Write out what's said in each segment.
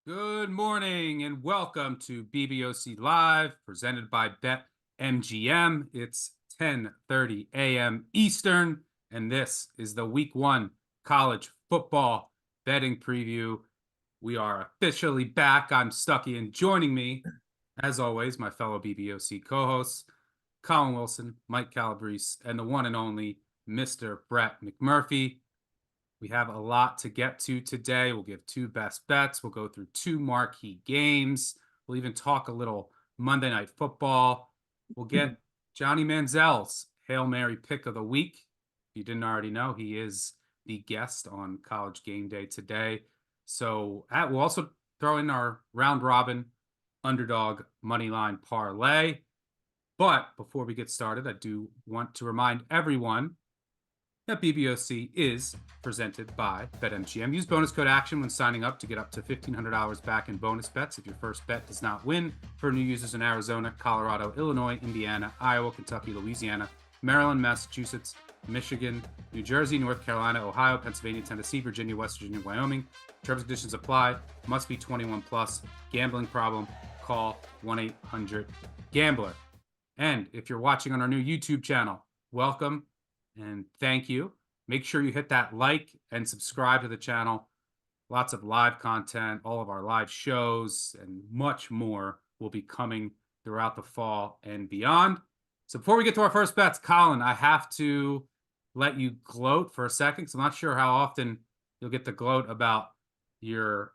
Good morning and welcome to BBOC Live, presented by BetMGM. It's 10:30 a.m. Eastern, and this is the Week 1 college football betting preview. We are officially back. I'm Stuckey, and joining me, as always, my fellow BBOC co-hosts, Colin Wilson, Mike Calabrese, and the one and only Mr. Brett McMurphy. We have a lot to get to today. We'll give two best bets. We'll go through two marquee games. We'll even talk a little Monday Night Football. We'll get Johnny Manziel's Hail Mary pick of the week. If you didn't already know, he is the guest on College Game Day today. So we'll also throw in our round robin underdog Moneyline Parlay. But before we get started, I do want to remind everyone that BBOC is presented by BetMGM. Use bonus code ACTION when signing up to get up to $1,500 back in bonus bets if your first bet does not win. For new users in Arizona, Colorado, Illinois, Indiana, Iowa, Kentucky, Louisiana, Maryland, Massachusetts, Michigan, New Jersey, North Carolina, Ohio, Pennsylvania, Tennessee, Virginia, West Virginia, Wyoming. Terms and conditions apply. Must be 21 plus. Gambling problem? Call 1-800-GAMBLER. And if you're watching on our new YouTube channel, welcome and thank you. Make sure you hit that like and subscribe to the channel. Lots of live content, all of our live shows, and much more will be coming throughout the fall and beyond. So before we get to our first bets, Colin, I have to let you gloat for a second because I'm not sure how often you'll get to gloat about your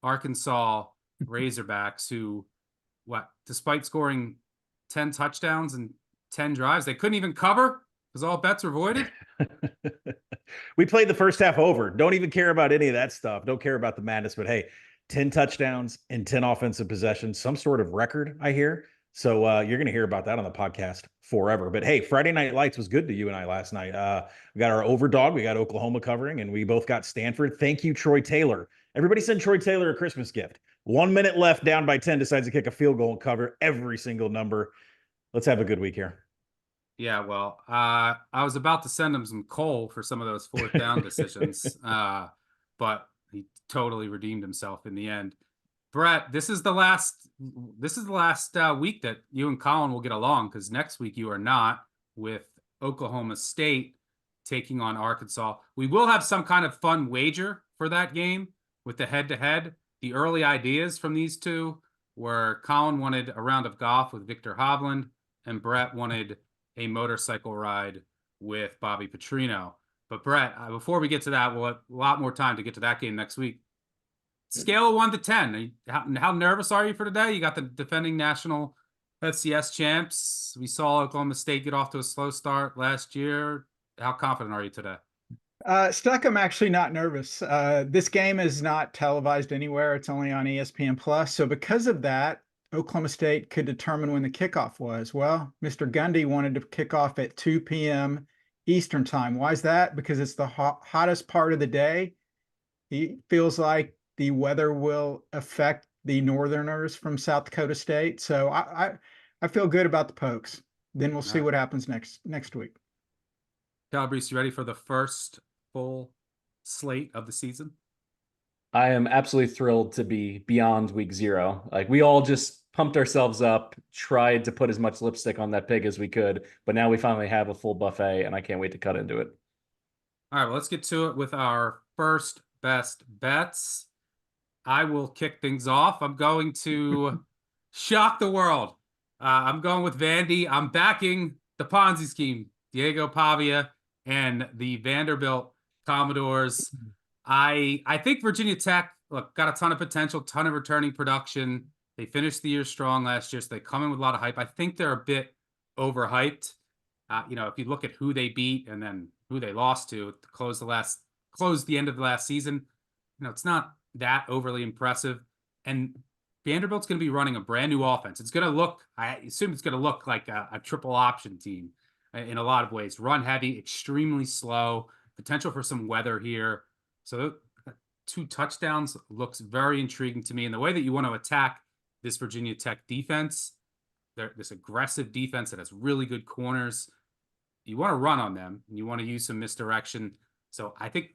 Arkansas Razorbacks who, despite scoring 10 touchdowns and 10 drives, they couldn't even cover because all bets were voided. We played the first half over. Don't even care about any of that stuff. Don't care about the madness. But hey, 10 touchdowns and 10 offensive possessions, some sort of record, I hear. So you're going to hear about that on the podcast forever. But hey, Friday Night Lights was good to you and I last night. We got our overdog. We got Oklahoma covering, and we both got Stanford. Thank you, Troy Taylor. Everybody send Troy Taylor a Christmas gift. 1 minute left, down by 10, decides to kick a field goal and cover every single number. Let's have a good week here. Yeah, well, I was about to send him some coal for some of those fourth down decisions, but he totally redeemed himself in the end. Brett, this is the last week that you and Colin will get along because next week you are not, with Oklahoma State taking on Arkansas. We will have some kind of fun wager for that game with the head-to-head. The early ideas from these two were Colin wanted a round of golf with Victor Hovland, and Brett wanted a motorcycle ride with Bobby Petrino. But Brett, before we get to that, we'll have a lot more time to get to that game next week. Scale of 1 to 10. How nervous are you for today? You got the defending national FCS champs. We saw Oklahoma State get off to a slow start last year. How confident are you today? Stuck, I'm actually not nervous. This game is not televised anywhere. It's only on ESPN Plus. So because of that, Oklahoma State could determine when the kickoff was. Well, Mr. Gundy wanted to kick off at 2 p.m. Eastern time. Why is that? Because it's the hottest part of the day. He feels like the weather will affect the Northerners from South Dakota State. So I feel good about the Pokes. Then we'll see what happens next week. Calabrese, you ready for the first full slate of the season? I am absolutely thrilled to be beyond week 0. Like, we all just pumped ourselves up, tried to put as much lipstick on that pig as we could, but now we finally have a full buffet, and I can't wait to cut into it. All right, well, let's get to it with our first best bets. I will kick things off. I'm going to shock the world. I'm going with Vandy. I'm backing the Ponzi scheme, Diego Pavia and the Vanderbilt Commodores. I think Virginia Tech, got a ton of potential, ton of returning production. They finished the year strong last year, so they come in with a lot of hype. I think they're a bit overhyped. If you look at who they beat and then who they lost to close the end of the last season, it's not that overly impressive. And Vanderbilt's going to be running a brand new offense. It's going to look, I assume it's going to look like a triple option team in a lot of ways. Run heavy, extremely slow, potential for some weather here. So 2 touchdowns looks very intriguing to me. And the way that you want to attack this Virginia Tech defense, this aggressive defense that has really good corners, you want to run on them and you want to use some misdirection. So I think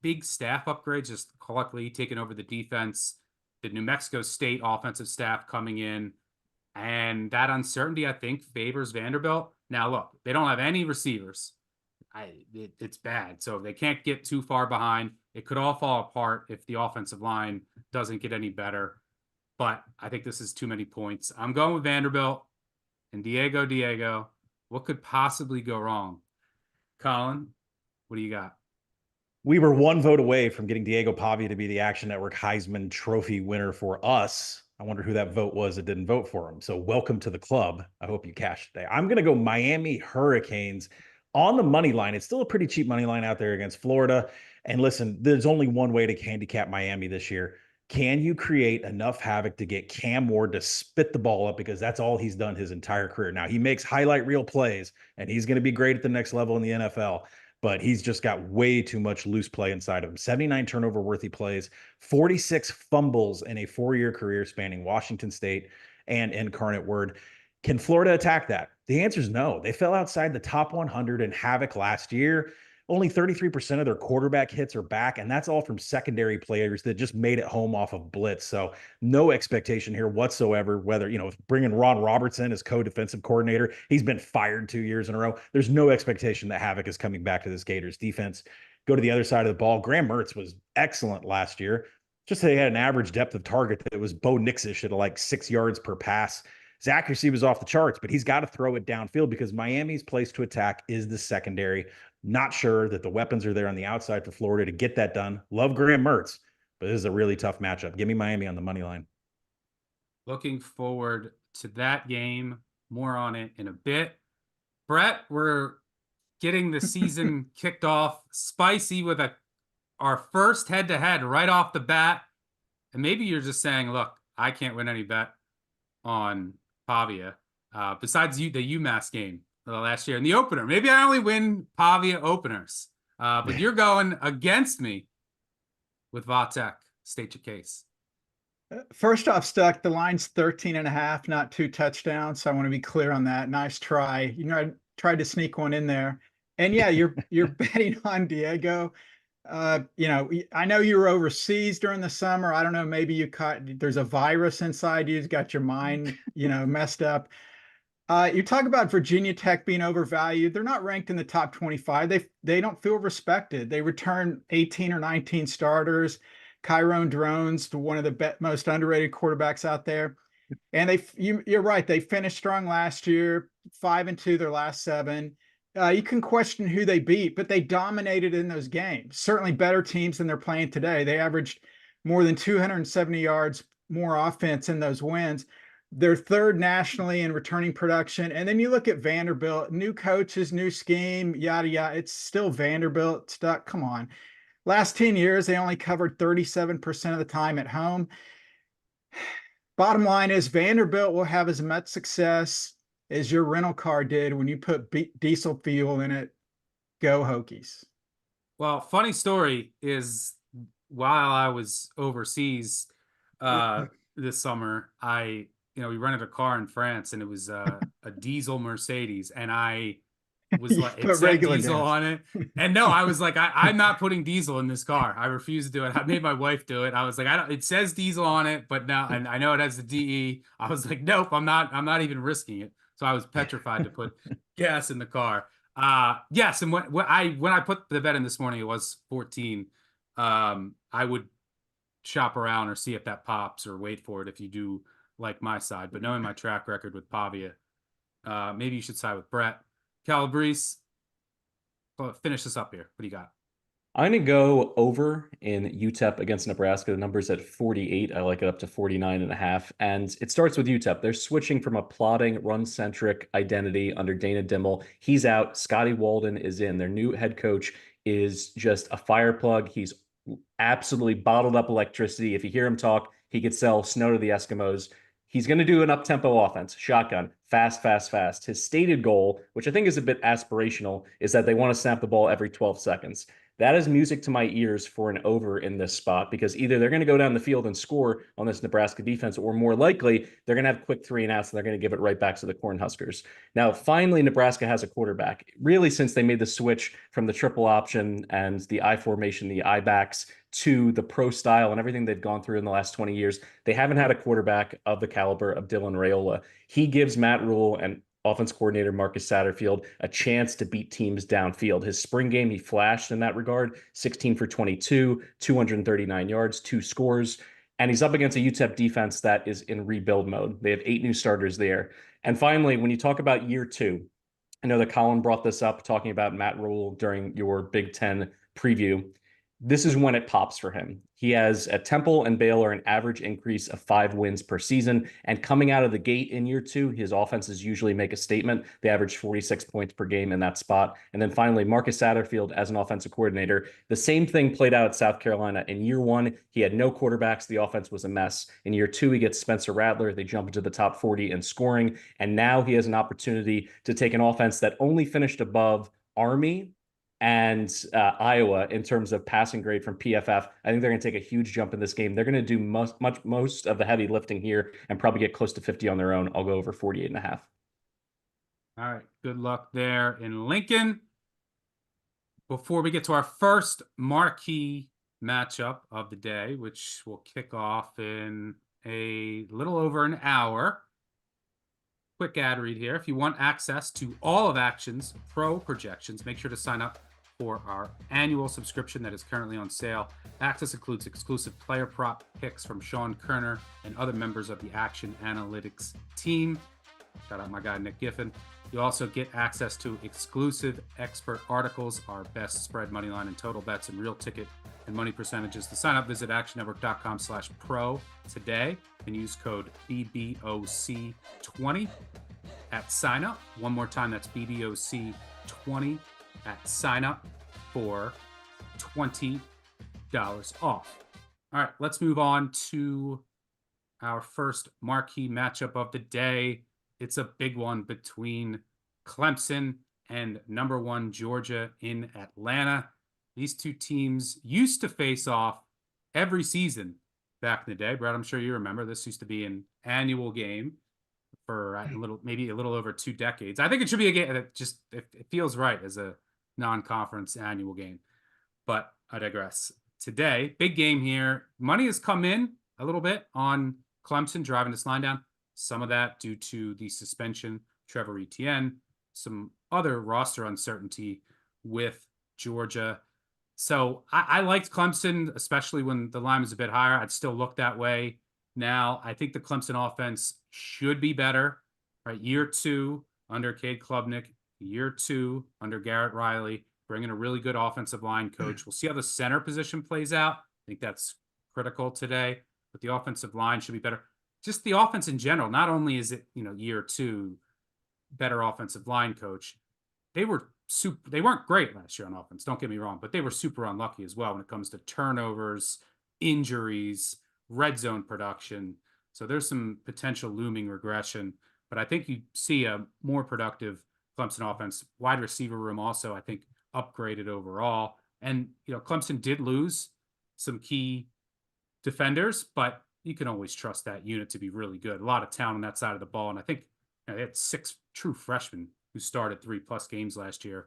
big staff upgrades, just Clark Lee taking over the defense, the New Mexico State offensive staff coming in, and that uncertainty, I think, favors Vanderbilt. Now, look, they don't have any receivers. It's bad. So they can't get too far behind. It could all fall apart if the offensive line doesn't get any better. But I think this is too many points. I'm going with Vanderbilt and Diego. What could possibly go wrong? Colin, what do you got? We were one vote away from getting Diego Pavia to be the Action Network Heisman Trophy winner for us. I wonder who that vote was that didn't vote for him. So welcome to the club. I hope you cashed today. I'm going to go Miami Hurricanes on the money line. It's still a pretty cheap money line out there against Florida. And listen, there's only one way to handicap Miami this year. Can you create enough havoc to get Cam Ward to spit the ball up? Because that's all he's done his entire career. Now, he makes highlight reel plays, and he's going to be great at the next level in the NFL. But he's just got way too much loose play inside of him. 79 turnover-worthy plays, 46 fumbles in a 4-year career spanning Washington State and Incarnate Word. Can Florida attack that? The answer is no. They fell outside the top 100 in havoc last year. Only 33% of their quarterback hits are back, and that's all from secondary players that just made it home off of blitz. So no expectation here whatsoever, whether, bringing Ron Robertson as co-defensive coordinator, he's been fired 2 years in a row. There's no expectation that havoc is coming back to this Gators defense. Go to the other side of the ball. Graham Mertz was excellent last year. Just they had an average depth of target that was Bo Nix-ish at like 6 yards per pass. His accuracy was off the charts, but he's got to throw it downfield because Miami's place to attack is the secondary. Not sure that the weapons are there on the outside for Florida to get that done. Love Graham Mertz, but this is a really tough matchup. Give me Miami on the money line. Looking forward to that game. More on it in a bit. Brett, we're getting the season kicked off spicy with our first head-to-head right off the bat. And maybe you're just saying, look, I can't win any bet on Pavia besides the UMass game last year in the opener. Maybe I only win Pavia openers, but you're going against me with Vatek. State your case. First off, Stuck, the line's 13.5, not 2 touchdowns. So I want to be clear on that. Nice try. I tried to sneak one in there. And yeah, you're betting on Diego. I know you were overseas during the summer. I don't know, maybe there's a virus inside you. It's got your mind, messed up. You talk about Virginia Tech being overvalued. They're not ranked in the top 25. They don't feel respected. They return 18 or 19 starters. Kyron Drones, one of the most underrated quarterbacks out there. And you're right. They finished strong last year, 5-2 their last 7. You can question who they beat, but they dominated in those games. Certainly better teams than they're playing today. They averaged more than 270 yards more offense in those wins. They're third nationally in returning production. And then you look at Vanderbilt, new coaches, new scheme, yada, yada. It's still Vanderbilt stuck. Come on. Last 10 years, they only covered 37% of the time at home. Bottom line is Vanderbilt will have as much success as your rental car did when you put diesel fuel in it. Go Hokies. Well, funny story is while I was overseas this summer, we rented a car in France and it was a diesel Mercedes, and I was like, it said diesel on it. And no, I was like, I'm not putting diesel in this car. I refuse to do it. I made my wife do it. I was like, it says diesel on it, but now, and I know it has the DE. I was like, nope, I'm not even risking it. So I was petrified to put gas in the car. Yes. And when I put the bet in this morning, it was 14. I would shop around or see if that pops or wait for it if you do like my side. But knowing my track record with Pavia, maybe you should side with Brett. Calabrese, finish this up here. What do you got? I'm going to go over in UTEP against Nebraska. The number's at 48. I like it up to 49.5. And it starts with UTEP. They're switching from a plodding, run-centric identity under Dana Dimmel. He's out. Scotty Walden is in. Their new head coach is just a fire plug. He's absolutely bottled up electricity. If you hear him talk, he could sell snow to the Eskimos. He's going to do an up-tempo offense, shotgun, fast, fast, fast. His stated goal, which I think is a bit aspirational, is that they want to snap the ball every 12 seconds. That is music to my ears for an over in this spot, because either they're going to go down the field and score on this Nebraska defense, or more likely they're going to have quick 3 and outs and they're going to give it right back to the Cornhuskers. Now, finally, Nebraska has a quarterback. Really, since they made the switch from the triple option and the I formation, the I backs, to the pro style and everything they've gone through in the last 20 years, they haven't had a quarterback of the caliber of Dylan Raiola. He gives Matt Rule and offense coordinator Marcus Satterfield a chance to beat teams downfield. His spring game, he flashed in that regard, 16 for 22, 239 yards, 2 scores. And he's up against a UTEP defense that is in rebuild mode. They have 8 new starters there. And finally, when you talk about year 2, I know that Colin brought this up talking about Matt Rule during your Big Ten preview. This is when it pops for him. He has at Temple and Baylor an average increase of 5 wins per season. And coming out of the gate in year 2, his offenses usually make a statement. They average 46 points per game in that spot. And then finally, Marcus Satterfield as an offensive coordinator. The same thing played out at South Carolina. In year 1, he had no quarterbacks. The offense was a mess. In year 2, he gets Spencer Rattler. They jump into the top 40 in scoring. And now he has an opportunity to take an offense that only finished above Army and Iowa in terms of passing grade from PFF. I think they're going to take a huge jump in this game. They're going to do most of the heavy lifting here and probably get close to 50 on their own. I'll go over 48.5. All right. Good luck there in Lincoln. Before we get to our first marquee matchup of the day, which will kick off in a little over an hour. Quick ad read here. If you want access to all of Action's pro projections, make sure to sign up for our annual subscription that is currently on sale. Access includes exclusive player prop picks from Sean Kerner and other members of the Action Analytics team. Shout out my guy, Nick Giffen. You also get access to exclusive expert articles, our best spread, money line, and total bets, and real ticket and money percentages. To sign up, visit actionnetwork.com/pro today and use code BBOC20 at sign up. One more time, that's BBOC20 at sign up for $20 off. All right, let's move on to our first marquee matchup of the day. It's a big one between Clemson and number 1 Georgia in Atlanta. These two teams used to face off every season back in the day. Brett, I'm sure you remember this used to be an annual game for maybe a little over 2 decades. I think it should be a game that just it feels right as a non-conference annual game. But I digress. Today, big game here. Money has come in a little bit on Clemson driving this line down. Some of that due to the suspension, Trevor Etienne, some other roster uncertainty with Georgia. So I liked Clemson, especially when the line was a bit higher. I'd still look that way now. I think the Clemson offense should be better. Right, year 2 under Cade Klubnik, year 2 under Garrett Riley, bringing a really good offensive line coach. We'll see how the center position plays out. I think that's critical today, but the offensive line should be better. Just the offense in general. Not only is it, year 2, better offensive line coach, they weren't great last year on offense, don't get me wrong, but they were super unlucky as well when it comes to turnovers, injuries, red zone production. So there's some potential looming regression, but I think you see a more productive Clemson offense. Wide receiver room also, I think, upgraded overall. And, Clemson did lose some key defenders, but you can always trust that unit to be really good. A lot of talent on that side of the ball. And I think they had 6 true freshmen who started 3+ games last year.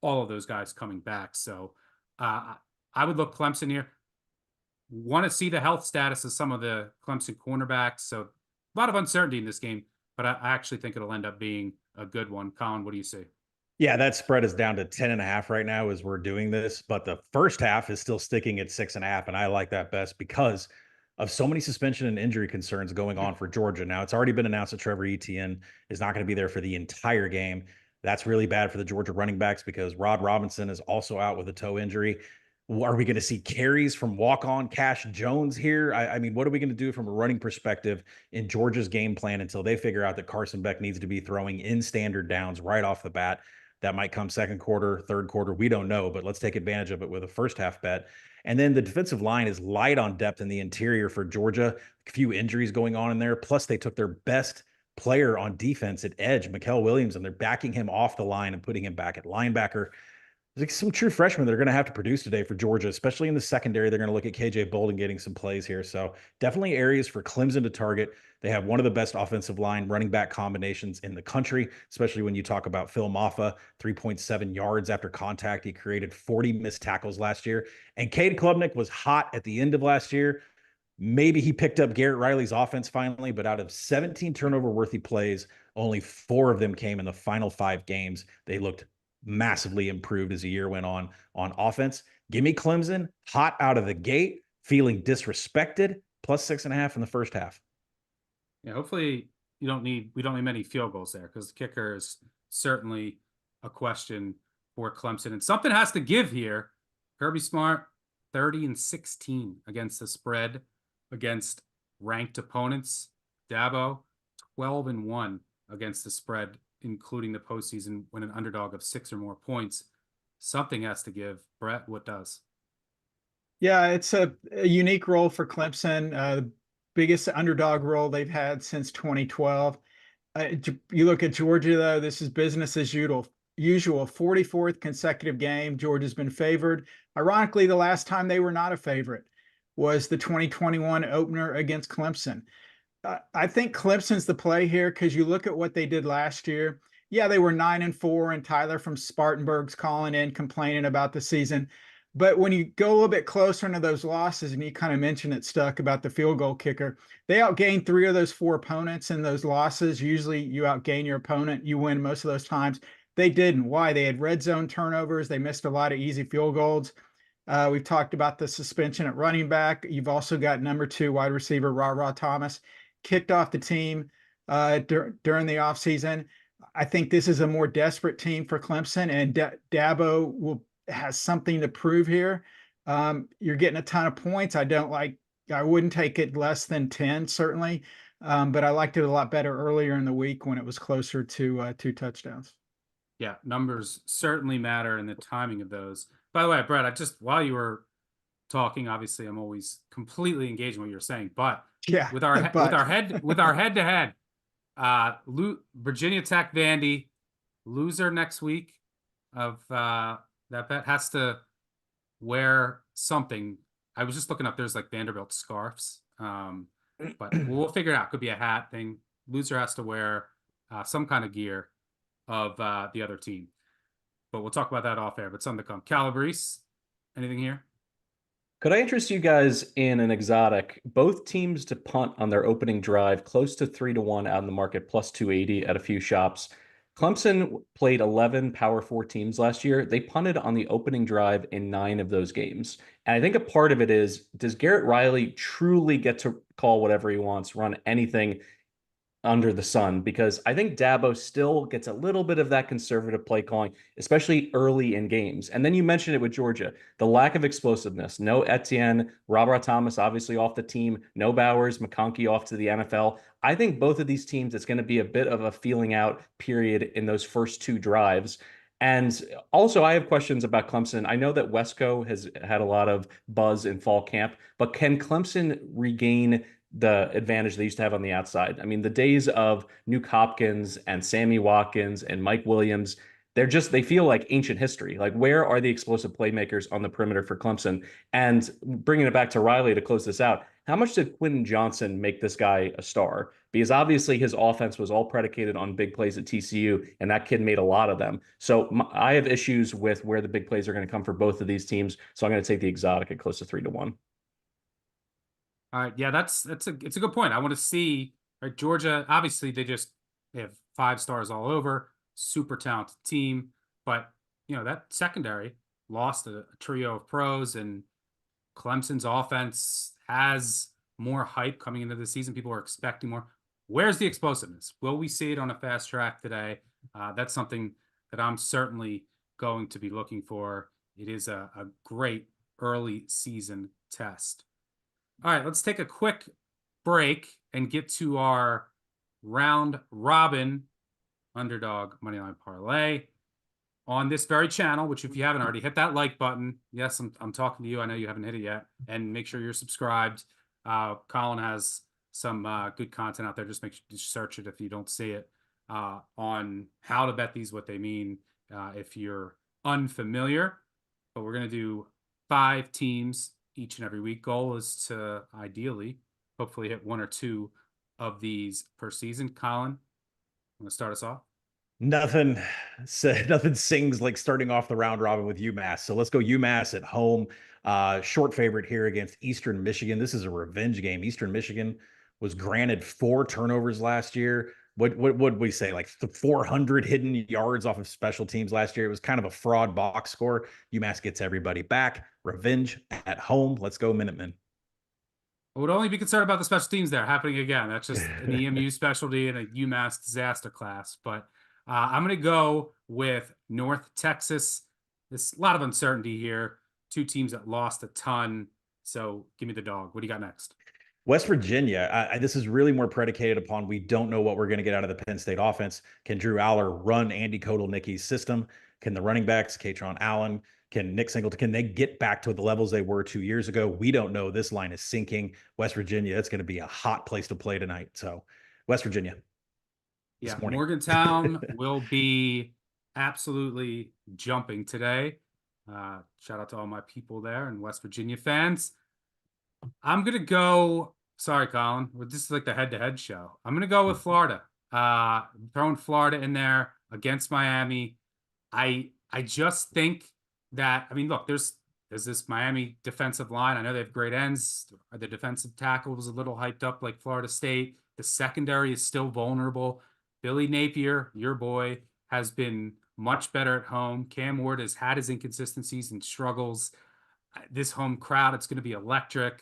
All of those guys coming back. So I would look Clemson here. Want to see the health status of some of the Clemson cornerbacks. So a lot of uncertainty in this game, but I actually think it'll end up being a good one. Colin, what do you say? Yeah, that spread is down to 10.5 right now as we're doing this, but the first half is still sticking at 6.5. And I like that best because of so many suspension and injury concerns going on for Georgia. Now, it's already been announced that Trevor Etienne is not going to be there for the entire game. That's really bad for the Georgia running backs because Rod Robinson is also out with a toe injury. Are we going to see carries from walk-on Cash Jones here? I mean, what are we going to do from a running perspective in Georgia's game plan until they figure out that Carson Beck needs to be throwing in standard downs right off the bat? That might come second quarter, third quarter. We don't know, but let's take advantage of it with a first half bet. And then the defensive line is light on depth in the interior for Georgia. A few injuries going on in there. Plus, they took their best player on defense at edge, Mikael Williams, and they're backing him off the line and putting him back at linebacker. There's like some true freshmen that are going to have to produce today for Georgia, especially in the secondary. They're going to look at KJ Bolden getting some plays here. So definitely areas for Clemson to target. They have one of the best offensive line running back combinations in the country, especially when you talk about Phil Maffa, 3.7 yards after contact. He created 40 missed tackles last year. And Cade Klubnik was hot at the end of last year. Maybe he picked up Garrett Riley's offense finally, but out of 17 turnover-worthy plays, only 4 of them came in the final 5 games. They looked massively improved as the year went on offense. Give me Clemson hot out of the gate, feeling disrespected, plus 6.5 in the first half. Yeah, hopefully we don't need many field goals there, because the kicker is certainly a question for Clemson. And something has to give here. Kirby Smart, 30-16 against the spread against ranked opponents. Dabo, 12-1 against the spread, including the postseason when an underdog of 6 or more points. Something has to give. Brett, what does? Yeah, it's a unique role for Clemson. The biggest underdog role they've had since 2012. You look at Georgia, though, this is business as usual. 44th consecutive game. Georgia's been favored. Ironically, the last time they were not a favorite was the 2021 opener against Clemson. I think Clemson's the play here because you look at what they did last year. Yeah, they were 9-4, and Tyler from Spartanburg's calling in complaining about the season. But when you go a little bit closer into those losses, and you kind of mentioned it, Stuck, about the field goal kicker, they outgained 3 of those 4 opponents in those losses. Usually you outgain your opponent, you win most of those times. They didn't. Why? They had red zone turnovers. They missed a lot of easy field goals. We've talked about the suspension at running back. You've also got number 2 wide receiver, Ra Thomas, kicked off the team during the offseason. I think this is a more desperate team for Clemson, and Dabo has something to prove here. You're getting a ton of points. I wouldn't take it less than 10, certainly. But I liked it a lot better earlier in the week when it was closer to 2 touchdowns. Yeah, numbers certainly matter, and the timing of those. By the way, Brett, while you were talking, obviously I'm always completely engaged in what you're saying, but yeah, with our head-to-head, Virginia Tech Vandy, loser next week of that bet has to wear something. I was just looking up, there's like Vanderbilt scarves, but we'll figure it out. Could be a hat thing. Loser has to wear some kind of gear of the other team, but we'll talk about that off air. But something to come. Calabrese, anything here? Could I interest you guys in an exotic? Both teams to punt on their opening drive, close to 3-1 out in the market, plus 280 at a few shops. Clemson played 11 Power 4 teams last year. They punted on the opening drive in 9 of those games. And I think a part of it is, does Garrett Riley truly get to call whatever he wants, run anything under the sun? Because I think Dabo still gets a little bit of that conservative play calling, especially early in games. And then you mentioned it with Georgia, the lack of explosiveness. No Etienne, Robert Thomas obviously off the team, no Bowers, McConkey off to the NFL. I think both of these teams, it's going to be a bit of a feeling out period in those first 2 drives. And also, I have questions about Clemson. I know that Wesco has had a lot of buzz in fall camp, but can Clemson regain the advantage they used to have on the outside? I mean, the days of Nuke Hopkins and Sammy Watkins and Mike Williams, they feel like ancient history. Like, where are the explosive playmakers on the perimeter for Clemson? And bringing it back to Riley to close this out, how much did Quentin Johnson make this guy a star? Because obviously his offense was all predicated on big plays at TCU, and that kid made a lot of them. So I have issues with where the big plays are going to come for both of these teams. So I'm going to take the exotic at close to 3-1. All right, yeah, it's a good point. I want to see, right, Georgia. Obviously, they have 5 stars all over, super talented team, but that secondary lost a trio of pros, and Clemson's offense has more hype coming into the season. People are expecting more. Where's the explosiveness? Will we see it on a fast track today? That's something that I'm certainly going to be looking for. It is a great early season test. All right, let's take a quick break and get to our round robin underdog Moneyline Parlay on this very channel, which if you haven't already, hit that like button. Yes, I'm talking to you. I know you haven't hit it yet. And make sure you're subscribed. Colin has some good content out there. Just make sure you search it if you don't see it on how to bet these, what they mean, if you're unfamiliar, but we're going to do 5 teams each and every week. Goal is to ideally, hopefully hit 1 or 2 of these per season. Colin, I'm going to start us off. Nothing sings like starting off the round robin with UMass. So let's go UMass at home. Short favorite here against Eastern Michigan. This is a revenge game. Eastern Michigan was granted 4 turnovers last year. What would we say? Like 400 hidden yards off of special teams last year. It was kind of a fraud box score. UMass gets everybody back. Revenge at home. Let's go Minutemen. I would only be concerned about the special teams there happening again. That's just an EMU specialty and a UMass disaster class. But I'm going to go with North Texas. There's a lot of uncertainty here. 2 teams that lost a ton. So give me the dog. What do you got next? West Virginia, this is really more predicated upon we don't know what we're going to get out of the Penn State offense. Can Drew Aller run Andy Kotelnicki's system? Can the running backs, Katron Allen, can Nick Singleton, can they get back to the levels they were 2 years ago? We don't know. This line is sinking. West Virginia, it's going to be a hot place to play tonight. So West Virginia. Yeah, Morgantown will be absolutely jumping today. Shout out to all my people there and West Virginia fans. I'm going to go, sorry, Colin, this is like the head-to-head show. I'm going to go with Florida. Throwing Florida in there against Miami. I just think that, I mean, look, there's this Miami defensive line. I know they have great ends. The defensive tackle was a little hyped up like Florida State. The secondary is still vulnerable. Billy Napier, your boy, has been much better at home. Cam Ward has had his inconsistencies and struggles. This home crowd, it's going to be electric.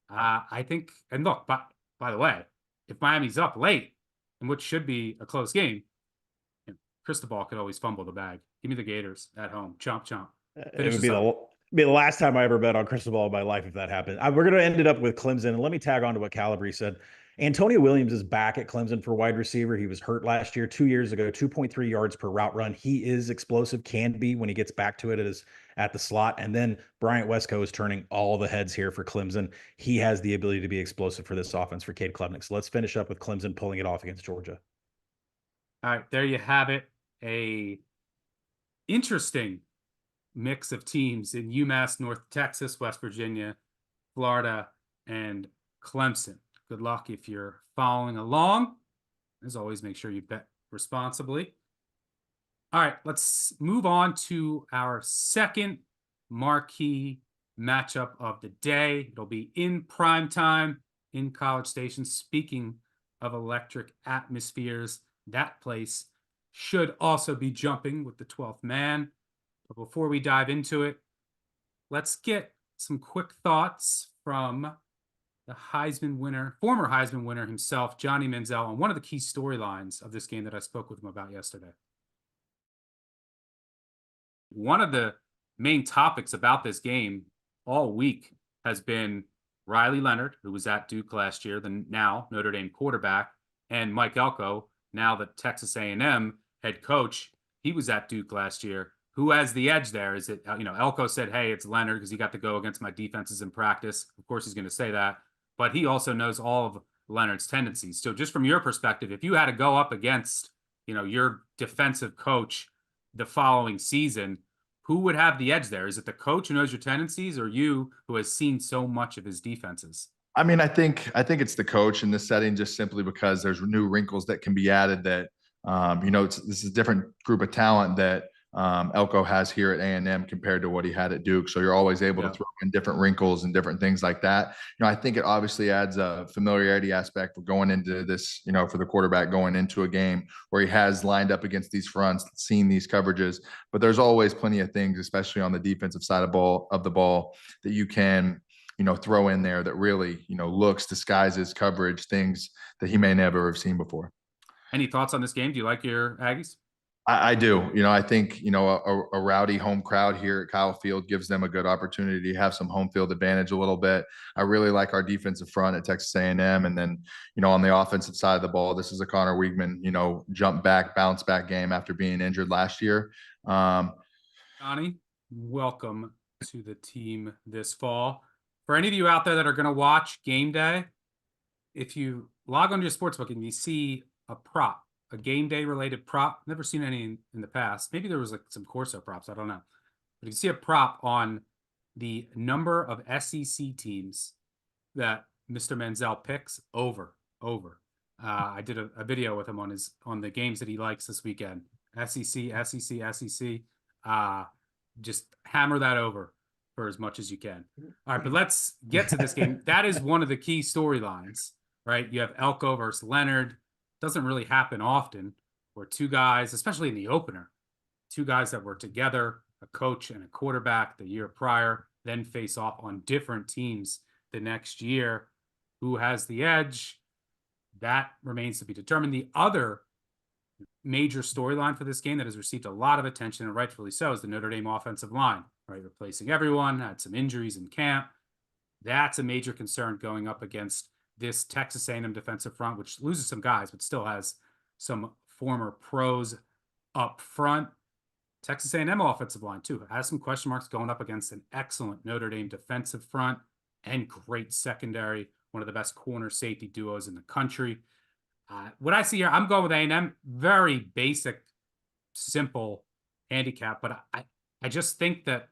I think, and look, by the way, if Miami's up late in what should be a close game, Cristobal could always fumble the bag. Give me the Gators at home. Chomp, chomp. It would be the last time I ever bet on Cristobal in my life if that happened. We're going to end it up with Clemson. And let me tag on to what Calabri said. Antonio Williams is back at Clemson for wide receiver. He was hurt last year, 2 years ago, 2.3 yards per route run. He is explosive, can be when he gets back to it at the slot. And then Bryant Westco is turning all the heads here for Clemson. He has the ability to be explosive for this offense for Cade Klubnik. So let's finish up with Clemson pulling it off against Georgia. All right, there you have it. A interesting mix of teams in UMass, North Texas, West Virginia, Florida, and Clemson. Good luck if you're following along. As always, make sure you bet responsibly. All right, let's move on to our second marquee matchup of the day. It'll be in prime time in College Station. Speaking of electric atmospheres, that place should also be jumping with the 12th man. But before we dive into it, let's get some quick thoughts from the Heisman winner, former Heisman winner himself, Johnny Manziel, on one of the key storylines of this game that I spoke with him about yesterday. One of the main topics about this game all week has been Riley Leonard, who was at Duke last year, the now Notre Dame quarterback, and Mike Elko, now the Texas A&M head coach. He was at Duke last year. Who has the edge there? Is it, Elko said, hey, it's Leonard because he got to go against my defenses in practice. Of course, he's going to say that. But he also knows all of Leonard's tendencies. So just from your perspective, if you had to go up against, your defensive coach the following season, who would have the edge there? Is it the coach who knows your tendencies or you who has seen so much of his defenses? I mean, I think it's the coach in this setting, just simply because there's new wrinkles that can be added that, this is a different group of talent that Elko has here at A&M compared to what he had at Duke. So you're always able to throw in different wrinkles and different things like that. I think it obviously adds a familiarity aspect for going into this, for the quarterback going into a game where he has lined up against these fronts, seen these coverages, but there's always plenty of things, especially on the defensive side of the ball that you can, throw in there that really, disguises coverage, things that he may never have seen before. Any thoughts on this game? Do you like your Aggies? I do. I think, a rowdy home crowd here at Kyle Field gives them a good opportunity to have some home field advantage a little bit. I really like our defensive front at Texas A&M. And then, on the offensive side of the ball, this is a Connor Weigman, jump back, bounce back game after being injured last year. Johnny, welcome to the team this fall. For any of you out there that are going to watch game day, if you log onto your sportsbook and you see a prop a game day related prop. Never seen any in the past. Maybe there was like some Corso props. I don't know. But you can see a prop on the number of SEC teams that Mr. Manziel picks over. I did a video with him on the games that he likes this weekend. SEC. Just hammer that over for as much as you can. All right, but let's get to this game. That is one of the key storylines, right? You have Elko versus Leonard. Doesn't really happen often where two guys, especially in the opener, two guys that were together, a coach and a quarterback the year prior, then face off on different teams the next year. Who has the edge? That remains to be determined. The other major storyline for this game that has received a lot of attention, and rightfully so, is the Notre Dame offensive line, right? Replacing everyone, had some injuries in camp. That's a major concern going up against this Texas A&M defensive front, which loses some guys, but still has some former pros up front. Texas A&M offensive line, too, has some question marks going up against an excellent Notre Dame defensive front and great secondary, one of the best corner safety duos in the country. What I see here, I'm going with A&M. Very basic, simple handicap, but I just think that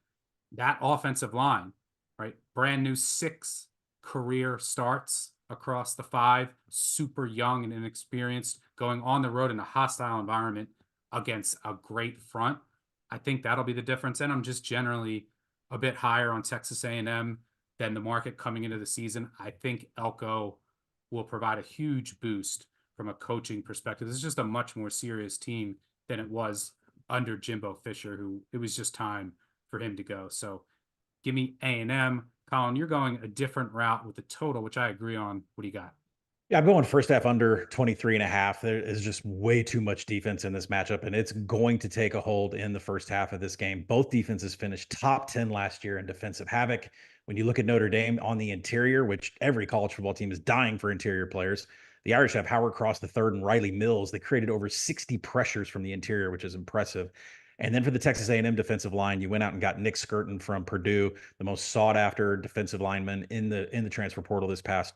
offensive line, right? Brand new 6 career starts across the 5, super young and inexperienced, going on the road in a hostile environment against a great front. I think that'll be the difference. And I'm just generally a bit higher on Texas A&M than the market coming into the season. I think Elko will provide a huge boost from a coaching perspective. This is just a much more serious team than it was under Jimbo Fisher, who it was just time for him to go. So give me A&M. Colin, you're going a different route with the total, which I agree on. What do you got? Yeah, I'm going first half under 23.5. There is just way too much defense in this matchup, and it's going to take a hold in the first half of this game. Both defenses finished top 10 last year in defensive havoc. When you look at Notre Dame on the interior, which every college football team is dying for interior players, the Irish have Howard Cross III and Riley Mills. They created over 60 pressures from the interior, which is impressive. And then for the Texas A&M defensive line, you went out and got Nick Skirton from Purdue, the most sought-after defensive lineman in the transfer portal this past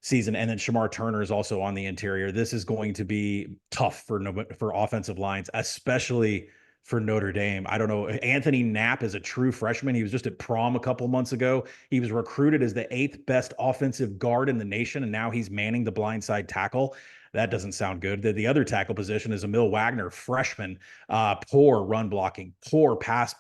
season. And then Shamar Turner is also on the interior. This is going to be tough for offensive lines, especially for Notre Dame. I don't know. Anthony Knapp is a true freshman. He was just at prom a couple months ago. He was recruited as the 8th best offensive guard in the nation, and now he's manning the blindside tackle. That doesn't sound good. The other tackle position is Emil Wagner, freshman. Poor run blocking, poor pass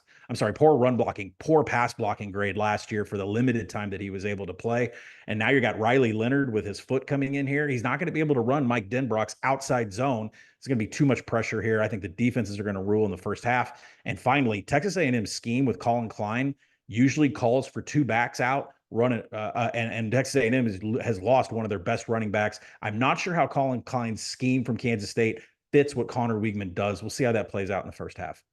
blocking grade last year for the limited time that he was able to play. And now you got Riley Leonard with his foot coming in here. He's not going to be able to run Mike Denbrock's outside zone. It's going to be too much pressure here. I think the defenses are going to rule in the first half. And finally, Texas A&M's scheme with Colin Klein usually calls for 2 backs out, run it, and Texas A&M has lost one of their best running backs. I'm not sure how Colin Klein's scheme from Kansas State fits what Connor Weigman does. We'll see how that plays out in the first half.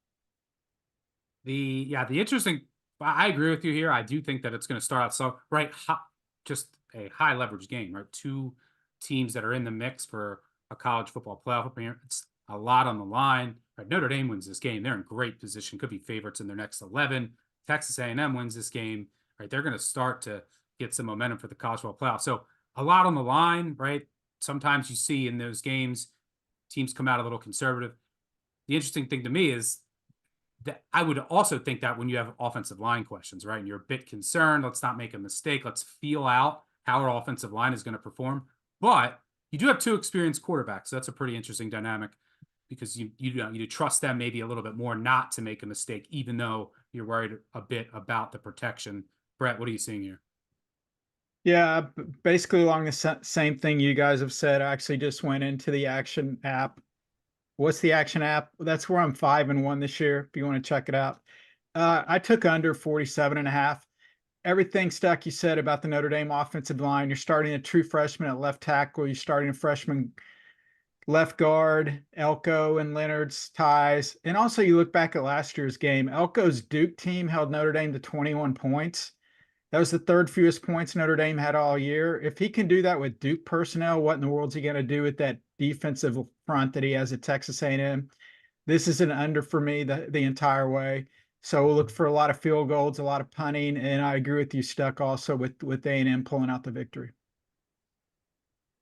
The interesting, I agree with you here. I do think that it's going to start out so right, just a high leverage game, right? 2 teams that are in the mix for a college football playoff appearance. It's a lot on the line. Right? Notre Dame wins this game. They're in great position. Could be favorites in their next 11. Texas A&M wins this game. Right? They're going to start to get some momentum for the college football playoff. So a lot on the line, right? Sometimes you see in those games, teams come out a little conservative. The interesting thing to me is that I would also think that when you have offensive line questions, right, and you're a bit concerned, let's not make a mistake. Let's feel out how our offensive line is going to perform. But you do have 2 experienced quarterbacks. So that's a pretty interesting dynamic because you trust them maybe a little bit more not to make a mistake, even though you're worried a bit about the protection. Brett, what are you seeing here? Yeah, basically along the same thing you guys have said. I actually just went into the Action app. What's the Action app? That's where I'm 5-1 this year, if you want to check it out. I took under 47.5. Everything Stuck you said about the Notre Dame offensive line. You're starting a true freshman at left tackle. You're starting a freshman left guard, Elko and Leonard's ties. And also you look back at last year's game, Elko's Duke team held Notre Dame to 21 points. That was the 3rd fewest points Notre Dame had all year. If he can do that with Duke personnel, what in the world is he going to do with that defensive front that he has at Texas A&M? This is an under for me the entire way. So we'll look for a lot of field goals, a lot of punting, and I agree with you, Stuck, also with A&M pulling out the victory.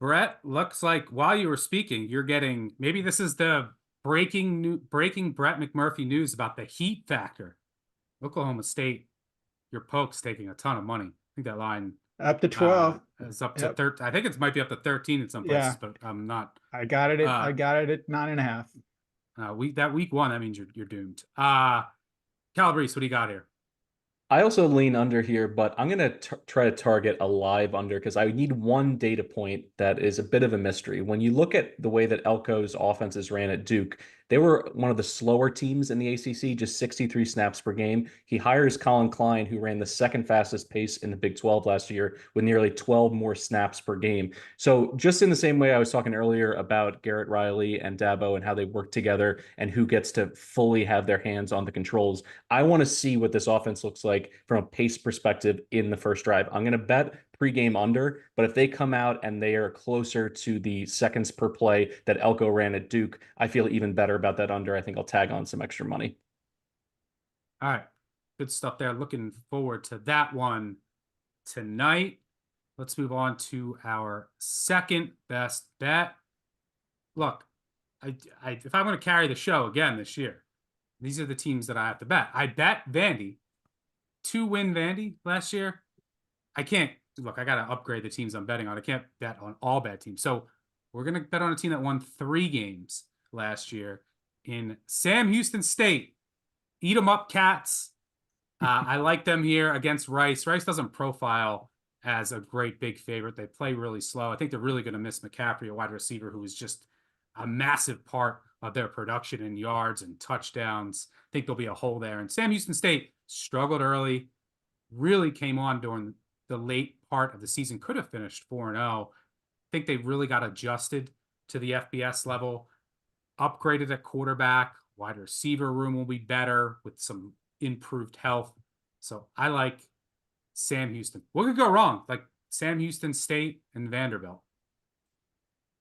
Brett, looks like while you were speaking, you're getting, maybe this is the breaking Brett McMurphy news about the heat factor. Oklahoma State, your Pokes taking a ton of money. I think that line Up to 12. is up to Yep. 13. I think it might be up to 13 in some places, Yeah. but I'm not. I got it at 9.5. Week one, that means you're doomed. Calabrese, what do you got here? I also lean under here, but I'm going to try to target a live under because I need one data point that is a bit of a mystery. When you look at the way that Elko's offenses ran at Duke, they were one of the slower teams in the ACC, just 63 snaps per game. He hires Colin Klein, who ran the second fastest pace in the Big 12 last year with nearly 12 more snaps per game. So just in the same way I was talking earlier about Garrett Riley and Dabo and how they work together and who gets to fully have their hands on the controls, I want to see what this offense looks like from a pace perspective in the first drive. I'm going to bet pregame under, but if they come out and they are closer to the seconds per play that Elko ran at Duke, I feel even better about that under. I think I'll tag on some extra money. All right. Good stuff there. Looking forward to that one tonight. Let's move on to our second best bet. Look, if I'm going to carry the show again this year, these are the teams that I have to bet. I bet Vandy, 2-win Vandy last year. I can't, look, I got to upgrade the teams I'm betting on. I can't bet on all bad teams. So we're going to bet on a team that won 3 games last year in Sam Houston State. Eat 'em up, Cats. I like them here against Rice. Rice doesn't profile as a great big favorite. They play really slow. I think they're really going to miss McCaffrey, a wide receiver who is just a massive part of their production in yards and touchdowns. I think there'll be a hole there. And Sam Houston State struggled early, really came on during the late part of the season, could have finished 4-0. I think they really got adjusted to the FBS level, upgraded at quarterback, wide receiver room will be better with some improved health. So I like Sam Houston. What could go wrong? Like Sam Houston State and Vanderbilt.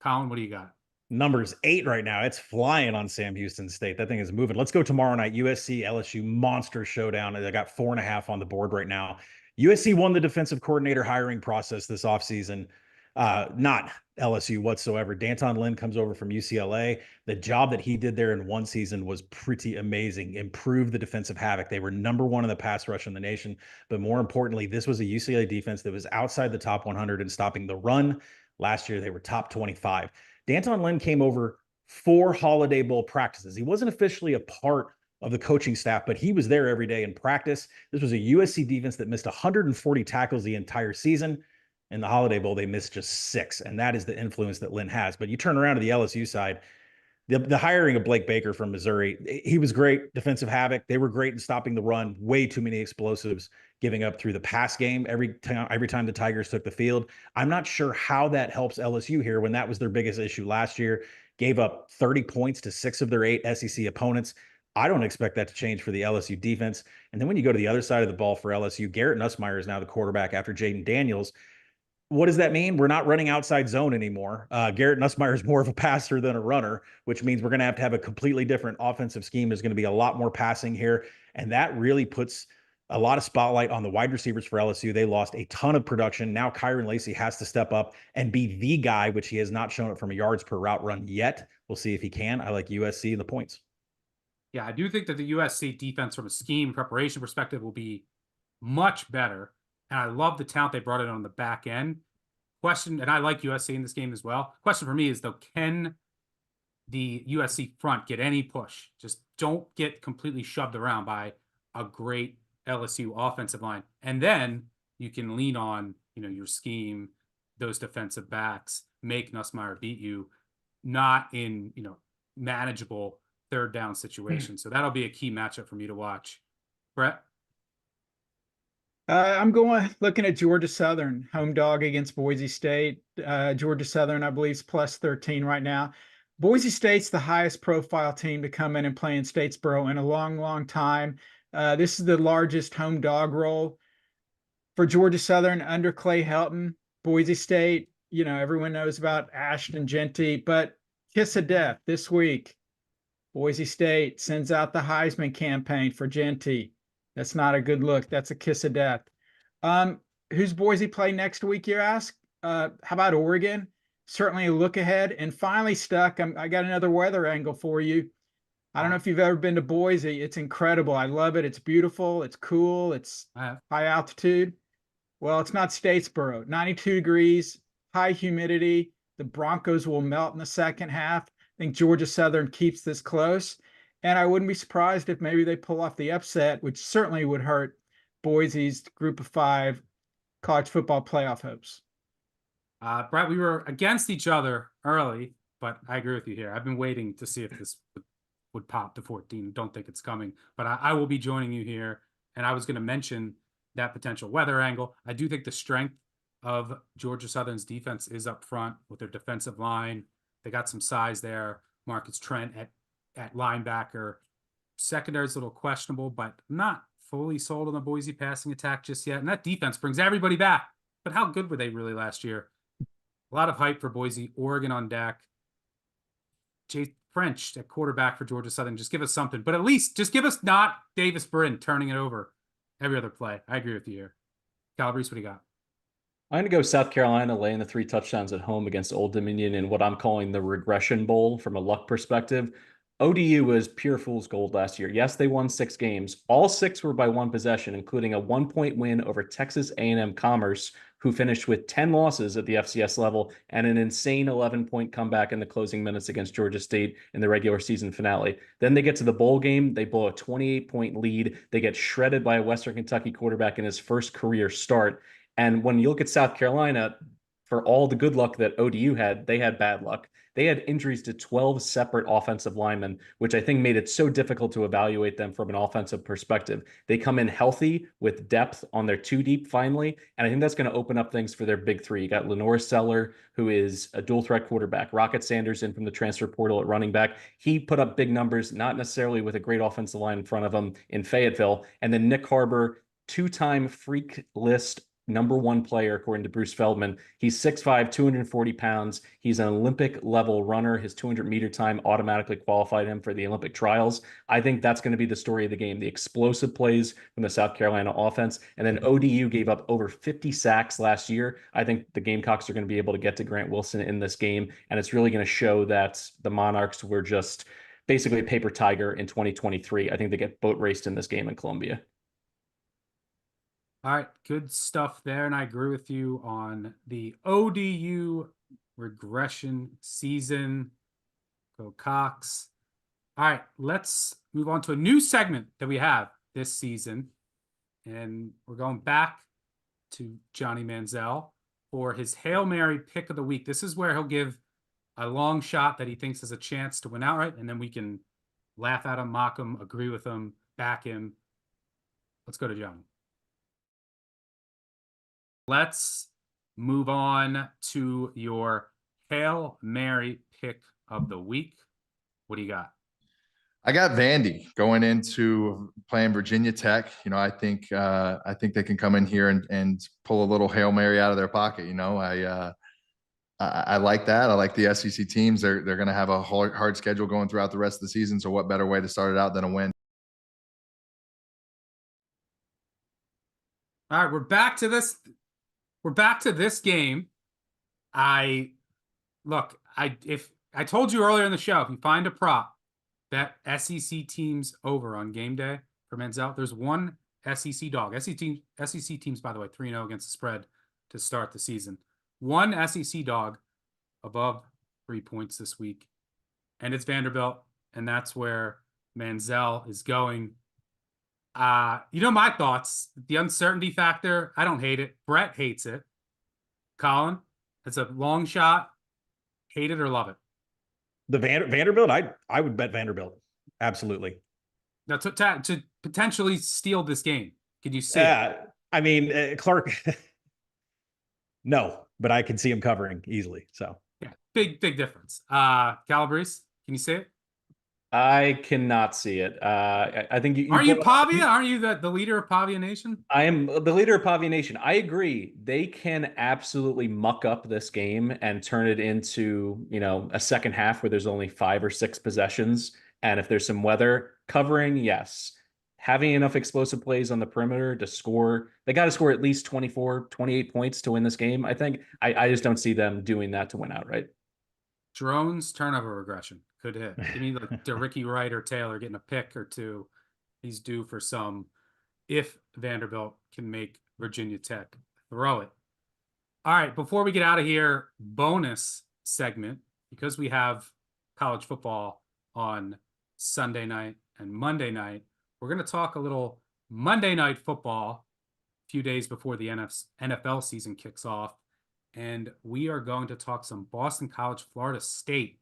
Colin, what do you got? Number's 8 right now. It's flying on Sam Houston State. That thing is moving. Let's go tomorrow night. USC, LSU monster showdown. I got 4.5 on the board right now. USC won the defensive coordinator hiring process this offseason. Not LSU whatsoever. D'Anton Lynn comes over from UCLA. The job that he did there in one season was pretty amazing. Improved the defensive havoc. They were number 1 in the pass rush in the nation. But more importantly, this was a UCLA defense that was outside the top 100 in stopping the run. Last year, they were top 25. D'Anton Lynn came over 4 Holiday Bowl practices. He wasn't officially a part of the coaching staff, but he was there every day in practice. This was a USC defense that missed 140 tackles the entire season. In the Holiday Bowl, they missed just 6, and that is the influence that Lynn has. But you turn around to the LSU side, the hiring of Blake Baker from Missouri, he was great. Defensive havoc. They were great in stopping the run. Way too many explosives giving up through the pass game every time the Tigers took the field. I'm not sure how that helps LSU here when that was their biggest issue last year. Gave up 30 points to 6 of their 8 SEC opponents. I don't expect that to change for the LSU defense. And then when you go to the other side of the ball for LSU, Garrett Nussmeier is now the quarterback after Jaden Daniels. What does that mean? We're not running outside zone anymore. Garrett Nussmeier is more of a passer than a runner, which means we're going to have a completely different offensive scheme. There's going to be a lot more passing here. And that really puts a lot of spotlight on the wide receivers for LSU. They lost a ton of production. Now Kyron Lacey has to step up and be the guy, which he has not shown it from a yards per route run yet. We'll see if he can. I like USC and the points. Yeah, I do think that the USC defense from a scheme preparation perspective will be much better. And I love the talent they brought in on the back end. Question, and I like USC in this game as well. Question for me is, though, can the USC front get any push? Just don't get completely shoved around by a great LSU offensive line. And then you can lean on, your scheme, those defensive backs, make Nussmeier beat you, not in, manageable third down situations. So that'll be a key matchup for me to watch. Brett? I'm looking at Georgia Southern, home dog against Boise State. Georgia Southern, I believe, is plus 13 right now. Boise State's the highest profile team to come in and play in Statesboro in a long, long time. This is the largest home dog roll for Georgia Southern under Clay Helton. Boise State, everyone knows about Ashton Jeanty, but kiss of death this week. Boise State sends out the Heisman campaign for Jeanty. That's not a good look. That's a kiss of death. Who's Boise play next week, you ask? How about Oregon? certainly a look ahead. And finally, Stuck, I got another weather angle for you. I don't know if you've ever been to Boise. It's incredible. I love it. It's beautiful. It's cool. It's high altitude. Well, it's not Statesboro. 92 degrees, high humidity. The Broncos will melt in the second half. I think Georgia Southern keeps this close. And I wouldn't be surprised if maybe they pull off the upset, which certainly would hurt Boise's Group of 5 college football playoff hopes. Brett, we were against each other early, but I agree with you here. I've been waiting to see if this would pop to 14. Don't think it's coming, but I will be joining you here. And I was going to mention that potential weather angle. I do think the strength of Georgia Southern's defense is up front with their defensive line. They got some size there. Marcus Trent at linebacker. Secondary is a little questionable, but I'm not fully sold on the Boise passing attack just yet. And that defense brings everybody back. But how good were they really last year? A lot of hype for Boise. Oregon on deck. Jay French at quarterback for Georgia Southern. Just give us something. But at least just give us not Davis Brin turning it over every other play. I agree with you here. Calabrese, what do you got? I'm going to go South Carolina laying the 3 touchdowns at home against Old Dominion in what I'm calling the regression bowl from a luck perspective. ODU was pure fool's gold last year. Yes, they won 6 games. All 6 were by 1 possession, including a 1-point win over Texas A&M Commerce, who finished with 10 losses at the FCS level and an insane 11-point comeback in the closing minutes against Georgia State in the regular season finale. Then they get to the bowl game. They blow a 28-point lead. They get shredded by a Western Kentucky quarterback in his first career start. And when you look at South Carolina, for all the good luck that ODU had, they had bad luck. They had injuries to 12 separate offensive linemen, which I think made it so difficult to evaluate them from an offensive perspective. They come in healthy with depth on their 2 deep finally, and I think that's going to open up things for their big 3. You got Lenore Seller, who is a dual threat quarterback. Rocket Sanders in from the transfer portal at running back. He put up big numbers, not necessarily with a great offensive line in front of him in Fayetteville. And then Nick Harbor, 2-time freak list #1 player, according to Bruce Feldman. He's 6'5", 240 pounds. He's an Olympic level runner. His 200-meter time automatically qualified him for the Olympic trials. I think that's going to be the story of the game, the explosive plays from the South Carolina offense. And then ODU gave up over 50 sacks last year. I think the Gamecocks are going to be able to get to Grant Wilson in this game. And it's really going to show that the Monarchs were just basically a paper tiger in 2023. I think they get boat raced in this game in Columbia. All right, good stuff there. And I agree with you on the ODU regression season. Go Cox. All right, let's move on to a new segment that we have this season. And we're going back to Johnny Manziel for his Hail Mary pick of the week. This is where he'll give a long shot that he thinks has a chance to win outright, and then we can laugh at him, mock him, agree with him, back him. Let's go to Johnny. Let's move on to your Hail Mary pick of the week. What do you got? I got Vandy going into playing Virginia Tech. You know, I think they can come in here and pull a little Hail Mary out of their pocket. You know, I like that. I like the SEC teams. They're going to have a hard schedule going throughout the rest of the season. So what better way to start it out than a win? All right, we're back to this. We're back to this game. If I told you earlier in the show, if you find a prop that SEC teams over on game day for Manziel, there's one SEC dog. SEC teams, by the way, 3-0 against the spread to start the season. One SEC dog above 3 points this week, and it's Vanderbilt, and that's where Manziel is going. You know my thoughts. The uncertainty factor, I don't hate it. Brett hates it. Colin, it's a long shot. Hate it or love it? The Vanderbilt, I would bet Vanderbilt. Absolutely. Now to potentially steal this game. Could you see it? I mean, Clark, no, but I can see him covering easily. So yeah, big difference. Calabrese, can you see it? I cannot see it. I think Aren't you Pavia? Aren't you the leader of Pavia Nation? I am the leader of Pavia Nation. I agree. They can absolutely muck up this game and turn it into, you know, a second half where there's only 5 or 6 possessions. And if there's some weather covering, yes. having enough explosive plays on the perimeter to score. They got to score at least 24, 28 points to win this game. I think I just don't see them doing that to win outright. Drones turnover regression could hit. Give me the Ricky Wright or Taylor getting a pick or two. He's due for some if Vanderbilt can make Virginia Tech throw it. All right, before we get out of here, bonus segment, because we have college football on Sunday night and Monday night, we're going to talk a little Monday night football a few days before the NFL season kicks off. And we are going to talk some Boston College, Florida State.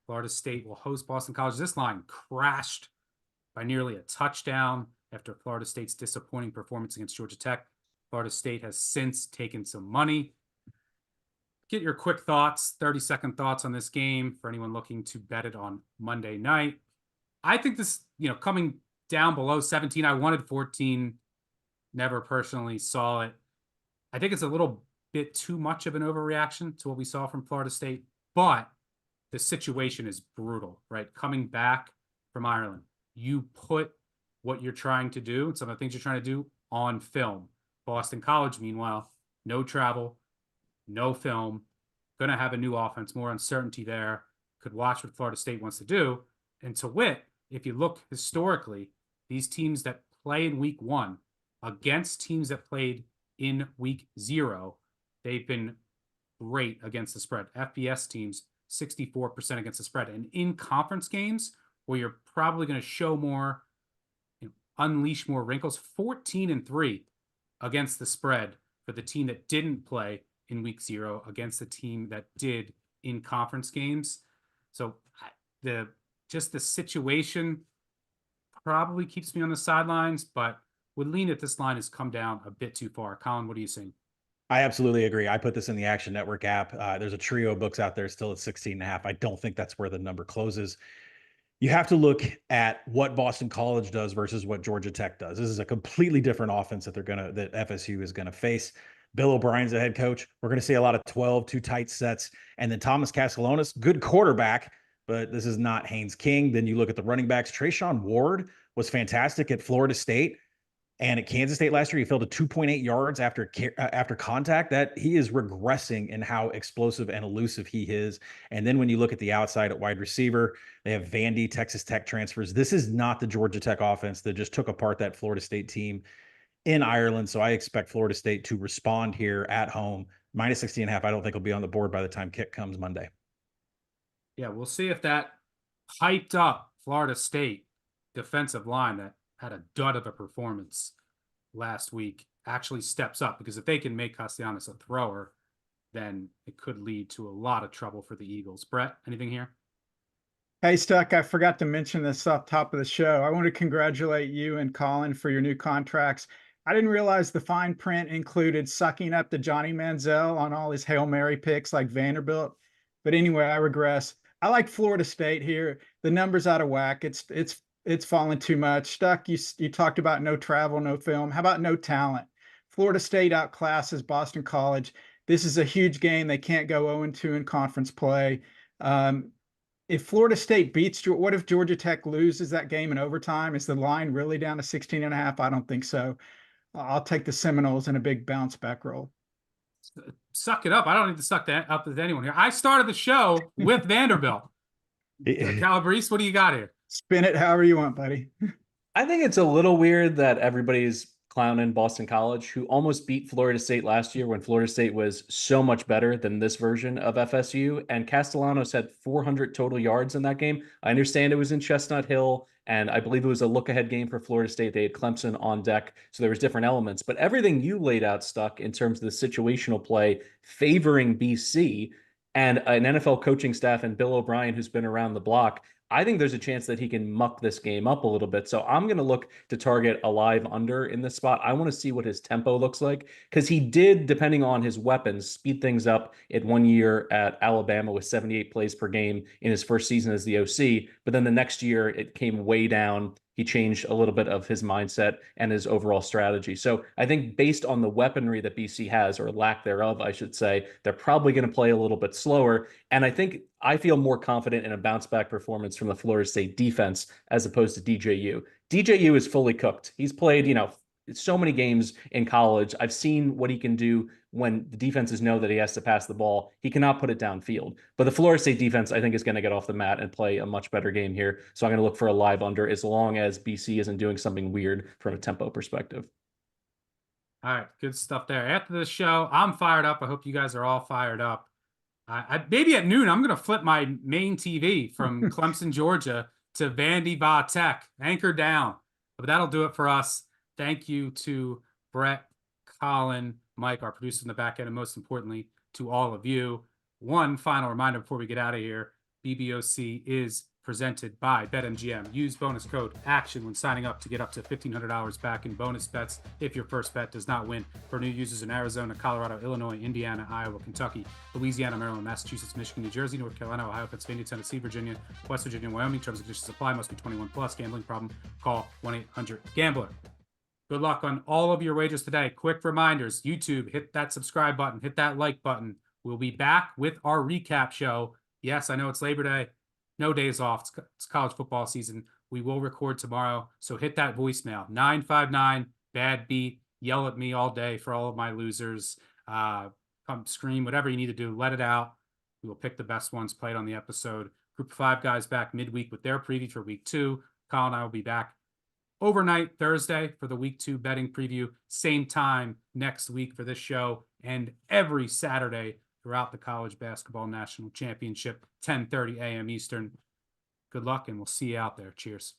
Florida State will host Boston College. This line crashed by nearly a touchdown after Florida State's disappointing performance against Georgia Tech. Florida State has since taken some money. Get your quick thoughts, 30-second thoughts on this game for anyone looking to bet it on Monday night. I think this, coming down below 17, I wanted 14, never personally saw it. I think it's a little bit too much of an overreaction to what we saw from Florida State, but the situation is brutal, right? Coming back from Ireland, you put what you're trying to do and some of the things you're trying to do on film. Boston College, meanwhile, no travel, no film, going to have a new offense, more uncertainty there, could watch what Florida State wants to do. And to wit, if you look historically, these teams that play in week 1 against teams that played in week 0, they've been great against the spread. FBS teams, 64% against the spread. And in conference games where you're probably going to show more, unleash more wrinkles, 14-3 against the spread for the team that didn't play in week 0 against the team that did in conference games. So the situation probably keeps me on the sidelines, but would lean that this line has come down a bit too far. Colin, what are you seeing? I absolutely agree. I put this in the Action Network app. There's a trio of books out there still at 16.5. I don't think that's where the number closes. You have to look at what Boston College does versus what Georgia Tech does. This is a completely different offense that FSU is gonna face. Bill O'Brien's the head coach. We're gonna see a lot of 12, two tight sets, and then Thomas Castellanos, good quarterback, but this is not Haynes King. Then you look at the running backs. Trayshawn Ward was fantastic at Florida State. And at Kansas State last year, he fell to 2.8 yards after contact. That he is regressing in how explosive and elusive he is. And then when you look at the outside at wide receiver, they have Vandy, Texas Tech transfers. This is not the Georgia Tech offense that just took apart that Florida State team in Ireland. So I expect Florida State to respond here at home. Minus 16.5. I don't think will be on the board by the time kick comes Monday. Yeah, we'll see if that hyped up Florida State defensive line that had a dud of a performance last week actually steps up, because if they can make Castellanos a thrower, then it could lead to a lot of trouble for the Eagles. Brett, anything here? Hey, Stuck, I forgot to mention this off top of the show. I want to congratulate you and Colin for your new contracts. I didn't realize the fine print included sucking up to Johnny Manziel on all his Hail Mary picks like Vanderbilt. But anyway, I regress. I like Florida State here. The number's out of whack. It's fallen too much. Stuck, you talked about no travel, no film. How about no talent? Florida State outclasses Boston College. This is a huge game. They can't go 0-2 in conference play. If Florida State beats, what if Georgia Tech loses that game in overtime? Is the line really down to 16.5? I don't think so. I'll take the Seminoles in a big bounce back roll. Suck it up. I don't need to suck that up with anyone here. I started the show with Vanderbilt. Calabrese, what do you got here? Spin it however you want, buddy. I think it's a little weird that everybody's clowning Boston College, who almost beat Florida State last year when Florida State was so much better than this version of FSU. And Castellanos had 400 total yards in that game. I understand it was in Chestnut Hill, and I believe it was a look-ahead game for Florida State. They had Clemson on deck, so there was different elements. But everything you laid out, Stuck, in terms of the situational play favoring BC and an NFL coaching staff and Bill O'Brien, who's been around the block, I think there's a chance that he can muck this game up a little bit. So I'm going to look to target a live under in this spot. I want to see what his tempo looks like, because he did, depending on his weapons, speed things up at 1 year at Alabama with 78 plays per game in his first season as the OC. But then the next year it came way down. He changed a little bit of his mindset and his overall strategy. So I think based on the weaponry that BC has, or lack thereof, I should say, they're probably going to play a little bit slower. And I feel more confident in a bounce back performance from the Florida State defense as opposed to DJU. DJU is fully cooked. He's played, so many games in college. I've seen what he can do when the defenses know that he has to pass the ball. He cannot put it downfield. But the Florida State defense, I think, is going to get off the mat and play a much better game here. So I'm going to look for a live under as long as BC isn't doing something weird from a tempo perspective. All right, good stuff there. After this show, I'm fired up. I hope you guys are all fired up. Maybe at noon, I'm going to flip my main TV from Clemson, Georgia to Vanderbilt Tech, anchor down. But that'll do it for us. Thank you to Brett, Colin, Mike, our producer in the back end, and most importantly, to all of you. One final reminder before we get out of here, BBOC is presented by BetMGM. Use bonus code ACTION when signing up to get up to $1,500 back in bonus bets if your first bet does not win. For new users in Arizona, Colorado, Illinois, Indiana, Iowa, Kentucky, Louisiana, Maryland, Massachusetts, Michigan, New Jersey, North Carolina, Ohio, Pennsylvania, Tennessee, Virginia, West Virginia, Wyoming. Terms and conditions apply. Must be 21 plus. Gambling problem? Call 1-800-GAMBLER. Good luck on all of your wagers today. Quick reminders, YouTube, hit that subscribe button, hit that like button. We'll be back with our recap show. Yes, I know it's Labor Day. No days off. It's college football season. We will record tomorrow. So hit that voicemail, 959 bad beat. Yell at me all day for all of my losers. Come scream, whatever you need to do. Let it out. We will pick the best ones played on the episode. Group of 5 guys back midweek with their preview for week 2. Colin and I will be back overnight Thursday for the week 2 betting preview. Same time next week for this show, and every Saturday throughout the College Basketball National Championship, 10:30 a.m. Eastern. Good luck, and we'll see you out there. Cheers.